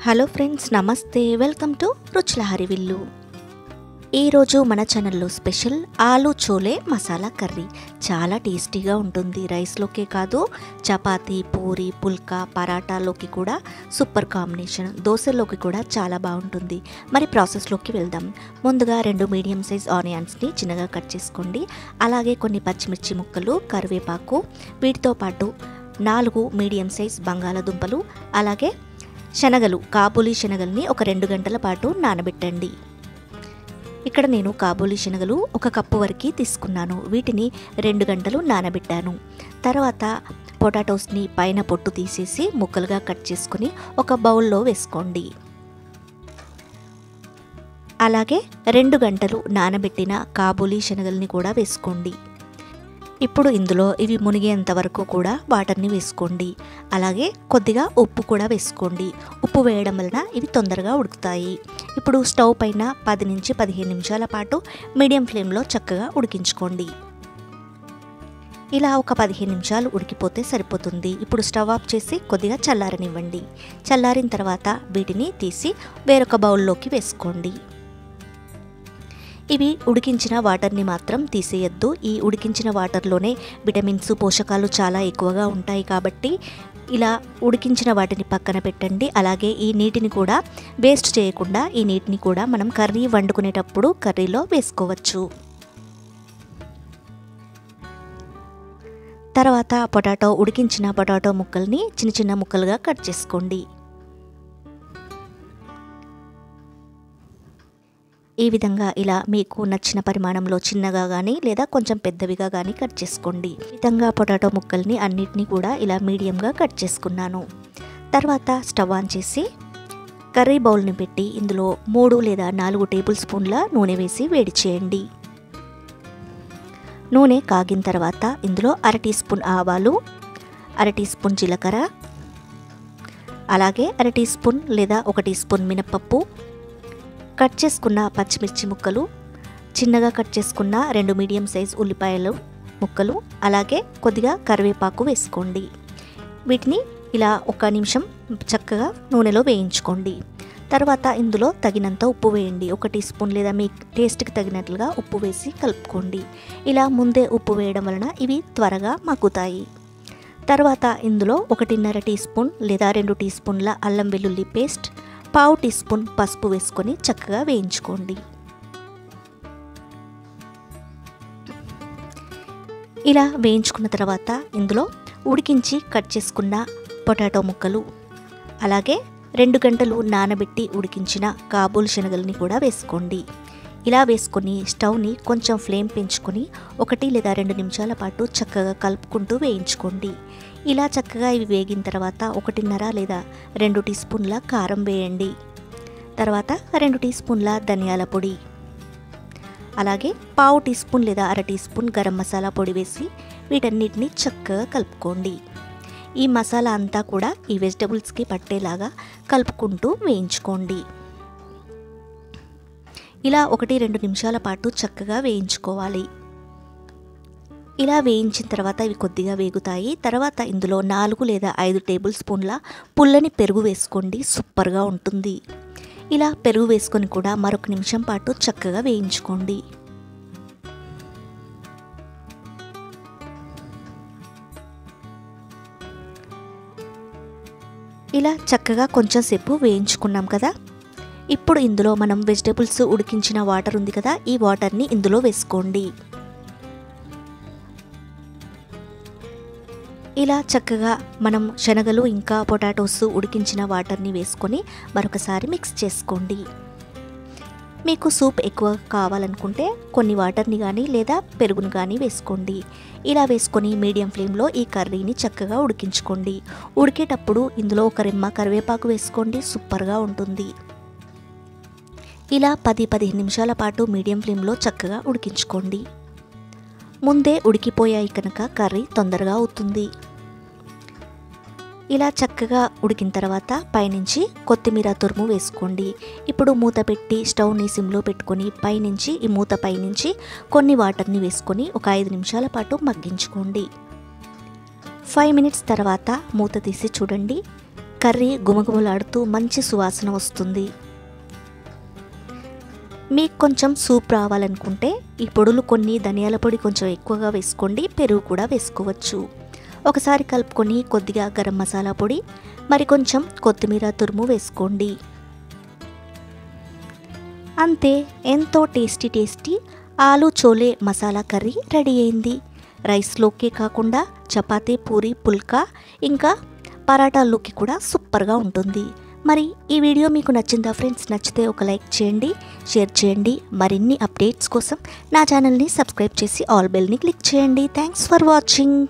Hello friends, నమస్తే. Welcome to రుచుల హరివిల్లు. ఈరోజు మన ఛానల్లో స్పెషల్ ఆలూ చోలే మసాలా కర్రీ. చాలా టేస్టీగా ఉంటుంది. రైస్లోకే కాదు, చపాతీ, పూరి, పుల్కా, పరాటాలోకి కూడా సూపర్ కాంబినేషన్. దోశలోకి కూడా చాలా బాగుంటుంది. మరి ప్రాసెస్లోకి వెళ్దాం. ముందుగా 2 మీడియం సైజ్ ఆనియన్స్ని చిన్నగా కట్ చేసుకోండి. అలాగే కొన్ని పచ్చిమిర్చి ముక్కలు, కరివేపాకు, వీటితో పాటు 4 మీడియం సైజ్ బంగాళాదుంపలు, అలాగే శనగలు, కాబూలీ శనగల్ని ఒక 2 గంటల పాటు నానబెట్టండి. ఇక్కడ నేను కాబూలీ శనగలు 1 కప్పు వరకు తీసుకున్నాను. వీటిని 2 గంటలు నానబెట్టాను. తర్వాత పొటాటోస్ని పైన పొట్టు తీసేసి ముక్కలుగా కట్ చేసుకుని ఒక బౌల్లో వేసుకోండి. అలాగే 2 గంటలు నానబెట్టిన కాబూలీ శనగల్ని కూడా వేసుకోండి. ఇప్పుడు ఇందులో ఇవి మునిగేంత వరకు కూడా వాటర్ని వేసుకోండి. అలాగే కొద్దిగా ఉప్పు కూడా వేసుకోండి. ఉప్పు వేయడం వలన ఇవి తొందరగా ఉడుకుతాయి. ఇప్పుడు స్టవ్ పైన 10 నుంచి 15 నిమిషాల పాటు మీడియం ఫ్లేమ్లో చక్కగా ఉడికించుకోండి. ఇలా ఒక 15 నిమిషాలు ఉడికిపోతే సరిపోతుంది. ఇప్పుడు స్టవ్ ఆఫ్ చేసి కొద్దిగా చల్లారనివ్వండి. చల్లారిన తర్వాత వీటిని తీసి వేరొక బౌల్లోకి వేసుకోండి. ఇవి ఉడికించిన వాటర్ని మాత్రం తీసేయద్దు. ఈ ఉడికించిన వాటర్లోనే విటమిన్స్, పోషకాలు చాలా ఎక్కువగా ఉంటాయి కాబట్టి ఇలా ఉడికించిన వాటిని పక్కన పెట్టండి. అలాగే ఈ నీటిని కూడా వేస్ట్ చేయకుండా ఈ నీటిని కూడా మనం కర్రీ వండుకునేటప్పుడు కర్రీలో వేసుకోవచ్చు. తర్వాత ఉడికించిన పొటాటో ముక్కల్ని చిన్న చిన్న ముక్కలుగా కట్ చేసుకోండి. ఈ విధంగా ఇలా మీకు నచ్చిన పరిమాణంలో చిన్నగా కానీ లేదా కొంచెం పెద్దవిగా కానీ కట్ చేసుకోండి. ఈ విధంగా పొటాటో ముక్కల్ని అన్నిటినీ కూడా ఇలా మీడియంగా కట్ చేసుకున్నాను. తర్వాత స్టవ్ ఆన్ చేసి కర్రీ బౌల్ని పెట్టి ఇందులో 3 లేదా 4 టేబుల్ స్పూన్ల నూనె వేసి వేడి చేయండి. నూనె కాగిన తర్వాత ఇందులో 1/2 టీ స్పూన్ ఆవాలు, 1/2 టీ స్పూన్ జీలకర్ర, అలాగే 1/2 టీ స్పూన్ లేదా 1 టీ స్పూన్ మినపప్పు, కట్ చేసుకున్న పచ్చిమిర్చి ముక్కలు, చిన్నగా కట్ చేసుకున్న 2 మీడియం సైజ్ ఉల్లిపాయలు ముక్కలు, అలాగే కొద్దిగా కరివేపాకు వేసుకోండి. వీటిని ఇలా 1 నిమిషం చక్కగా నూనెలో వేయించుకోండి. తర్వాత ఇందులో తగినంత ఉప్పు వేయండి. 1 టీ స్పూన్ లేదా మీ టేస్ట్కి తగినట్లుగా ఉప్పు వేసి కలుపుకోండి. ఇలా ముందే ఉప్పు వేయడం వలన ఇవి త్వరగా మగ్గుతాయి. తర్వాత ఇందులో 1.5 టీ స్పూన్ లేదా 2 టీ స్పూన్ల అల్లం వెల్లుల్లి పేస్ట్, 1/2 టీ స్పూన్ పసుపు వేసుకొని చక్కగా వేయించుకోండి. ఇలా వేయించుకున్న తర్వాత ఇందులో ఉడికించి కట్ చేసుకున్న పొటాటో ముక్కలు, అలాగే 2 గంటలు నానబెట్టి ఉడికించిన కాబూలీ శనగల్ని కూడా వేసుకోండి. ఇలా వేసుకొని స్టవ్ని కొంచెం ఫ్లేమ్ పెంచుకొని 1 లేదా 2 నిమిషాల పాటు చక్కగా కలుపుకుంటూ వేయించుకోండి. ఇలా చక్కగా ఇవి వేగిన తర్వాత 1.5 లేదా 2 టీ స్పూన్ల కారం వేయండి. తర్వాత 2 టీ స్పూన్ల ధనియాల పొడి, అలాగే 1/2 టీ స్పూన్ లేదా 1/2 టీ స్పూన్ గరం మసాలా పొడి వేసి వీటన్నిటిని చక్కగా కలుపుకోండి. ఈ మసాలా అంతా కూడా ఈ వెజిటబుల్స్కి పట్టేలాగా కలుపుకుంటూ వేయించుకోండి. ఇలా 1-2 నిమిషాల పాటు చక్కగా వేయించుకోవాలి. ఇలా వేయించిన తర్వాత ఇవి కొద్దిగా వేగుతాయి. తర్వాత ఇందులో 4 లేదా 5 టేబుల్ స్పూన్ల పుల్లని పెరుగు వేసుకోండి. సూపర్గా ఉంటుంది. ఇలా పెరుగు వేసుకొని కూడా మరొక నిమిషం పాటు చక్కగా వేయించుకోండి. ఇలా చక్కగా కొంచెం సేపు వేయించుకున్నాం కదా. ఇప్పుడు ఇందులో మనం వెజిటబుల్స్ ఉడికించిన వాటర్ ఉంది కదా, ఈ వాటర్ని ఇందులో వేసుకోండి. ఇలా చక్కగా మనం శనగలు ఇంకా పొటాటోస్ ఉడికించిన వాటర్ని వేసుకొని మరొకసారి మిక్స్ చేసుకోండి. మీకు సూప్ ఎక్కువ కావాలనుకుంటే కొన్ని వాటర్ని కానీ లేదా పెరుగును కానీ వేసుకోండి. ఇలా వేసుకొని మీడియం ఫ్లేమ్లో ఈ కర్రీని చక్కగా ఉడికించుకోండి. ఉడికేటప్పుడు ఇందులో 1 రెమ్మ కరివేపాకు వేసుకోండి. సూపర్గా ఉంటుంది. ఇలా 10-15 నిమిషాల పాటు మీడియం ఫ్లేమ్లో చక్కగా ఉడికించుకోండి. ముందే ఉడికిపోయాయి కనుక కర్రీ తొందరగా అవుతుంది. ఇలా చక్కగా ఉడికిన తర్వాత పైనుంచి కొత్తిమీర తురుము వేసుకోండి. ఇప్పుడు మూత పెట్టి స్టవ్ని సిమ్లో పెట్టుకొని పైనుంచి ఈ మూత పైనుంచి కొన్ని వాటర్ని వేసుకొని ఒక 5 నిమిషాల పాటు మగ్గించుకోండి. 5 మినిట్స్ తర్వాత మూత తీసి చూడండి. కర్రీ గుమగుమలాడుతూ మంచి సువాసన వస్తుంది. మీకు కొంచెం సూప్ రావాలనుకుంటే ఈ పొడులు కొన్ని ధనియాల పొడి కొంచెం ఎక్కువగా వేసుకోండి, పెరుగు కూడా వేసుకోవచ్చు. ఒకసారి కలుపుకొని కొద్దిగా గరం మసాలా పొడి, మరి కొంచెం కొత్తిమీర తురుము వేసుకోండి. అంతే, ఎంతో టేస్టీ ఆలు చోలే మసాలా కర్రీ రెడీ అయింది. రైస్లోకే కాకుండా చపాతీ, పూరి, పుల్కా ఇంకా పరాటాల్లోకి కూడా సూపర్గా ఉంటుంది. మరి ఈ వీడియో మీకు నచ్చిందా ఫ్రెండ్స్? నచ్చితే ఒక లైక్ చేయండి, షేర్ చేయండి. మరిన్ని అప్డేట్స్ కోసం నా ఛానల్ని సబ్స్క్రైబ్ చేసి ఆల్ బెల్ని క్లిక్ చేయండి. Thanks for watching.